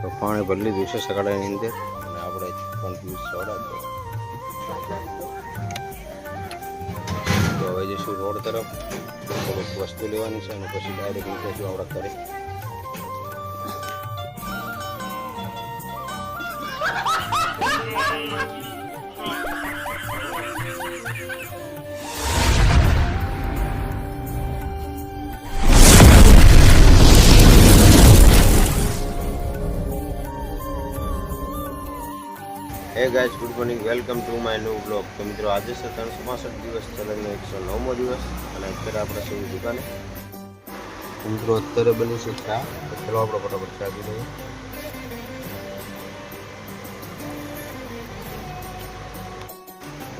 તો પાણી ભરી લીધું છે સકાળની અંદર અને આપણે પણ પીવું સોડા તો હવે જઈશું રોડ તરફ થોડીક વસ્તુ લેવાની છે અને પછી ડાયરેક્ટ નીકળીશું આપણા ઘરે. હે guys, good morning, welcome to my new blog. તો મિત્રો આજે છે 365 દિવસ ચેલેન્જનો 109મો દિવસ અને અત્યારે આપણે સૌ દુકાને. મિત્રો અત્યારે બની છે ચા, તો ચલો આપણે ફટાફટ ચા પી લઈએ.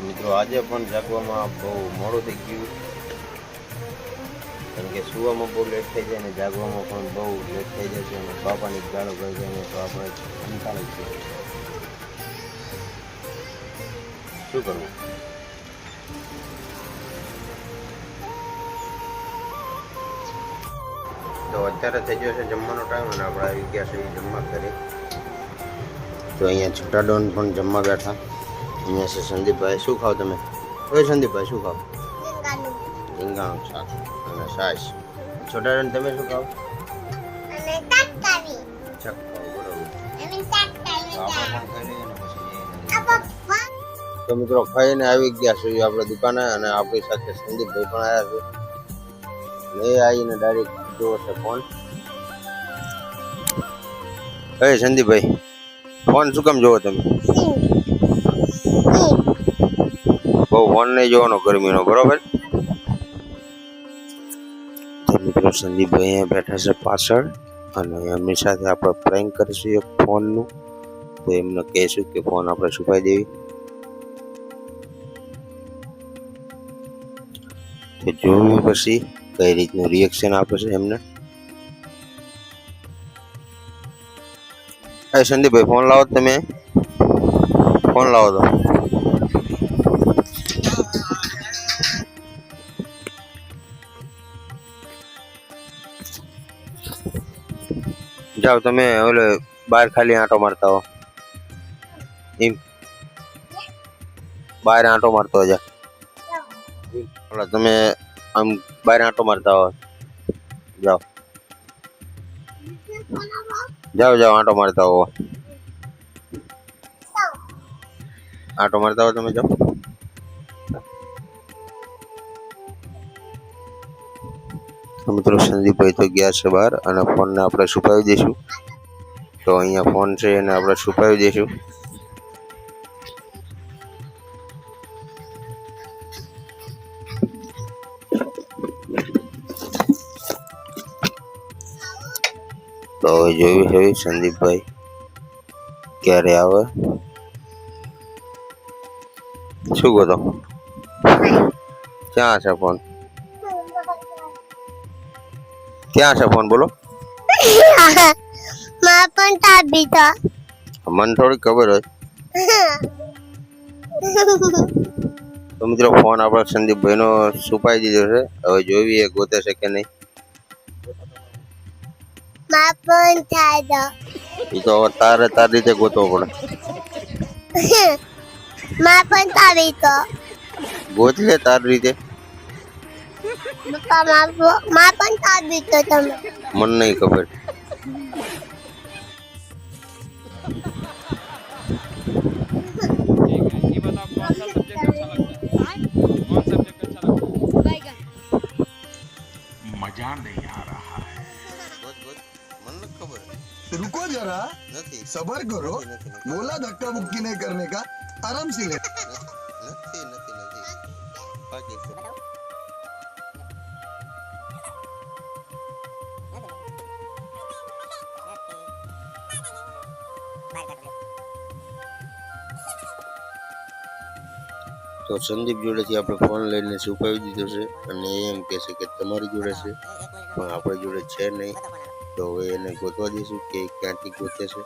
મિત્રો આજે પણ જાગવામાં બહુ મોડું થઈ ગયું કારણ કે સુવામાં બહુ લેટ થઈ જાય અને જાગવામાં પણ બહુ લેટ થઈ જાય છે અને બાપાની ગાળો કરી જાય તો આપણે કંટાળી છીએ. શું કરવું? તો અત્યારે થઈ ગયો છે જમવાનો ટાઈમ અને આપણે આવી ગયા છે જમવા ઘરે. તો અહીંયા છોટા ડોન પણ જમવા બેઠા. અહીંયા છે સંદીપભાઈ. શું ખાવ તમે? ઓય સંદીપભાઈ, શું ખાવ? રીંગણાનું શાક અને છાશ. છોટા ડોન તમે શું ખાવ? તો મિત્રો ખાઈને આવી ગયા છીએ આપણે દુકાને અને આપણી સાથે સંદીપભાઈ પણ આવ્યા છે. એ આવીને ડાયરેક્ટ જોવો છે ફોન. હે સંદીપભાઈ, ફોન શું કામ જોવો તમે? બહુ ફોન નહીં જોવાનો ગરમીનો, બરોબર? તો મિત્રો સંદીપભાઈ અહીંયા બેઠા છે પાછળ અને એમની સાથે આપણે પ્રેન્ક કરીશું એક ફોનનું. તો એમને કહીશું કે ફોન આપણે છુપાઈ દેવી. તો જોયું પછી કઈ રીતનું રિએક્શન આપે છે એમને. હા સંદીપભાઈ, ફોન લાવો તમે, ફોન લાવો તો. જાઓ તમે ઓલે બહાર ખાલી આંટો મારતા હો, એમ બહાર આંટો મારતો જા. તમે આમ બહાર આંટો મારતા હો, જાઓ જાઓ જાઓ આંટો મારતા હો, આંટો મારતા હો તમે, જાઓ. મિત્રો સંદીપભાઈ તો ગયા છે બહાર અને ફોનને આપણે છુપાવી દઈશું. તો અહીંયા ફોન છે એને આપણે છુપાવી દઈશું. તો જોયું છે સંદીપભાઈ ક્યારે આવે. શું કહો? ક્યાં છે ફોન? ક્યાં છે ફોન? બોલો. મને થોડી ખબર હોય. તો મિત્રો ફોન આપણે સંદીપભાઈ નો છુપાઈ દીધો છે. હવે જોઈએ ગોતે છે કે નહીં. એ તો તારે તારી રીતે ગોતવો પડે. ગોત લે તારી રીતે. મને નહીં ખબર. मजा नहीं आ रहा है. रुको जरा, सबर करो. बोला धक्का मुक्की नहीं करने का, आराम से ले. તો સંદીપ જોડેથી આપણે ફોન લઈને છુપાવી દીધો છે અને એમ કહે છે કે તમારી જોડે છે પણ આપણી જોડે છે નહીં. તો હવે એને ગોતવા દઈશું કે ક્યાંથી ગોતે છે.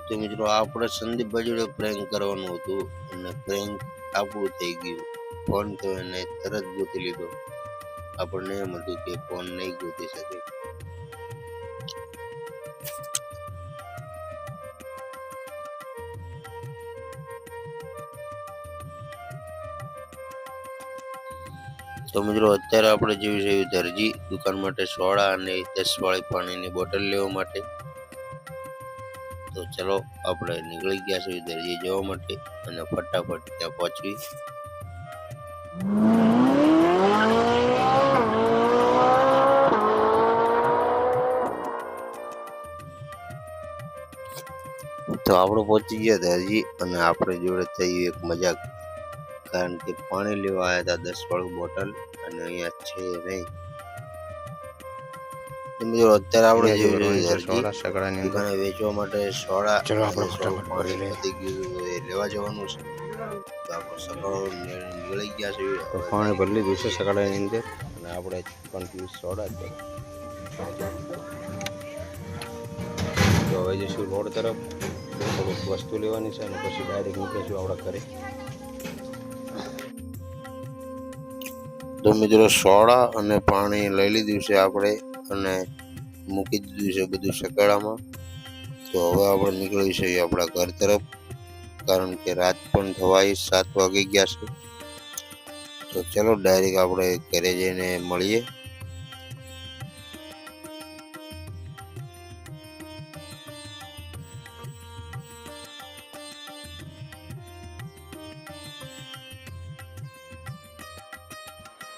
તો મિત્રો આપણે સંદીપભાઈ જોડે પ્રેન્ક કરવાનું હતું અને પ્રેન્ક આપણું થઈ ગયું. ફોન તો એને તરત ગોતી લીધો. આપણને એમ હતું કે ફોન નહીં ગોતી શકે. તો મિત્રો અત્યારે આપણે જેવી છે એવી દરજી દુકાન માટે સોડા અને 10 વાળી પાણીની બોટલ લેવા માટે. તો ચલો આપણે નીકળી ગયા છે દરજી જવા માટે અને ફટાફટ ત્યાં પહોંચવી. તો આપણે પહોંચી ગયા દરજી અને આપણે જોડે થઈ એક મજાક, કારણ કે પાણી લેવા આવ્યા હતા 10 વાળી બોટલ અને અહીંયા છે નહીં. મિત્રો અત્યારે આપણે દુકાને વેચવા માટે સોડા લેવા જવાનું છે. તો આપણે સકાળો નીકળી ગયા છે. પાણી ભરી લીધું છે સકાળાની અંદર અને આપણે કન્ટિન્યુ સોડા છે. તો હવે જઈશું રોડ તરફ, થોડુંક વસ્તુ લેવાની છે અને પછી ડાયરેક્ટ નીકળીશું આપણા ઘરે. તો મિત્રો સોડા અને પાણી લઈ લીધું છે આપણે અને મૂકી દીધું છે બધું સકાળામાં. તો હવે આપણે નીકળ્યું છે આપણા ઘર તરફ, કારણ કે રાત પણ થવાય 7 વાગી ગયા છે. તો ચલો ડાયરેક્ટ આપણે ઘરે જઈને મળીએ.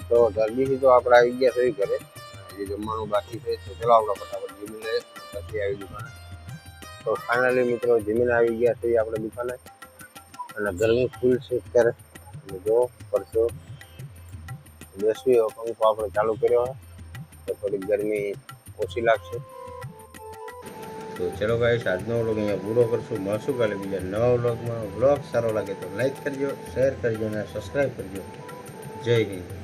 તો જલ્દીથી તો આપણે આવી ગયા છે ઘરે, હજી જમવાનું બાકી છે. તો ચલો આપણે ફટાફટ જમી લઈએ પછી આવી દુકાને. તો ફાઇનલી મિત્રો જમીને આવી ગયા છે આપણે દુકાને અને ગરમી ફૂલ છે અત્યારે. જો પરસો બેસવી પંખો આપણે ચાલુ કર્યો હોય તો થોડીક ગરમી ઓછી લાગશે. તો ચલો ગાઈસ, આજનો વ્લોગ અહીંયા પૂરો કરશું. મળશું કાલે બીજા નવા વ્લોગમાં. વ્લોગ સારો લાગે તો લાઈક કરજો, શેર કરજો અને સબસ્ક્રાઈબ કરજો. જય હિન્દ.